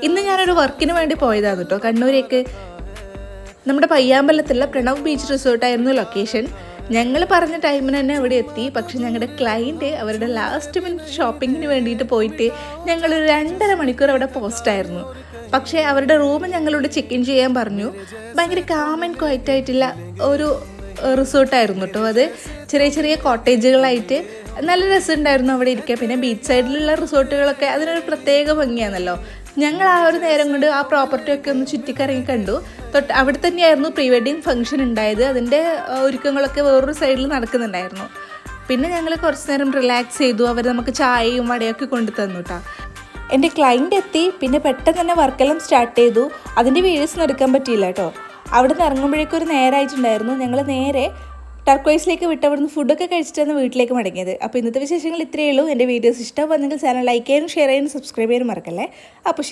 ഇന്ന് ഞാനൊരു വർക്കിന് വേണ്ടി പോയതാണ് കേട്ടോ കണ്ണൂരേക്ക്. നമ്മുടെ പയ്യാമ്പലത്തുള്ള പ്രണവ് ബീച്ച് റിസോർട്ടായിരുന്നു ലൊക്കേഷൻ. ഞങ്ങൾ പറഞ്ഞ ടൈമിന് തന്നെ അവിടെ എത്തി. പക്ഷെ ഞങ്ങളുടെ ക്ലയൻറ്റ് അവരുടെ ലാസ്റ്റ് മിനിറ്റ് ഷോപ്പിങ്ങിന് വേണ്ടിയിട്ട് പോയിട്ട് ഞങ്ങളൊരു 2.5 മണിക്കൂർ അവിടെ പോസ്റ്റായിരുന്നു. പക്ഷേ അവരുടെ റൂം ഞങ്ങളോട് ചെക്ക് ഇൻ ചെയ്യാൻ പറഞ്ഞു. ഭയങ്കര കാം ആൻഡ് ക്വയറ്റ് ആയിട്ടുള്ള ഒരു റിസോർട്ടായിരുന്നു കേട്ടോ. അത് ചെറിയ ചെറിയ കോട്ടേജുകളായിട്ട് നല്ല രസമുണ്ടായിരുന്നു അവിടെ ഇരിക്കുക. പിന്നെ ബീച്ച് സൈഡിലുള്ള റിസോർട്ടുകളൊക്കെ അതിനൊരു പ്രത്യേക ഭംഗിയാണല്ലോ. ഞങ്ങൾ ആ ഒരു നേരം കൊണ്ട് ആ പ്രോപ്പർട്ടിയൊക്കെ ഒന്ന് ചുറ്റിക്കറങ്ങി കണ്ടു. അവിടെ തന്നെയായിരുന്നു പ്രീ വെഡിങ് ഫംഗ്ഷൻ ഉണ്ടായത്. അതിൻ്റെ ഒരുക്കങ്ങളൊക്കെ വേറൊരു സൈഡിൽ നടക്കുന്നുണ്ടായിരുന്നു. പിന്നെ ഞങ്ങൾ കുറച്ച് നേരം റിലാക്സ് ചെയ്തു. അവർ നമുക്ക് ചായയും വടയൊക്കെ കൊണ്ടു തന്നു കേട്ടോ. എൻ്റെ ക്ലയൻറ്റ് എത്തി. പിന്നെ പെട്ടെന്ന് തന്നെ വർക്കെല്ലാം സ്റ്റാർട്ട് ചെയ്തു. അതിൻ്റെ വീഡിയോസ് എടുക്കാൻ പറ്റിയില്ല കേട്ടോ. അവിടെ നിന്ന് ഇറങ്ങുമ്പോഴേക്കും ഒരു നേരമായിട്ടുണ്ടായിരുന്നു. ഞങ്ങൾ നേരെ ടർക്കോയ്സിലേക്ക് വിട്ട് അവിടുന്ന് ഫുഡൊക്കെ കഴിച്ചിട്ടാണ് വീട്ടിലേക്ക് മടങ്ങിയത്. അപ്പോൾ ഇന്നത്തെ വിശേഷങ്ങൾ ഇത്രയേ ഉള്ളൂ. എൻ്റെ വീഡിയോസ് ഇഷ്ടമാണെങ്കിൽ ചാനൽ ലൈക്ക് ചെയ്യാനും ഷെയർ ചെയ്യാനും സബ്സ്ക്രൈബ് ചെയ്യാനും മറക്കല്ലേ. അപ്പോൾ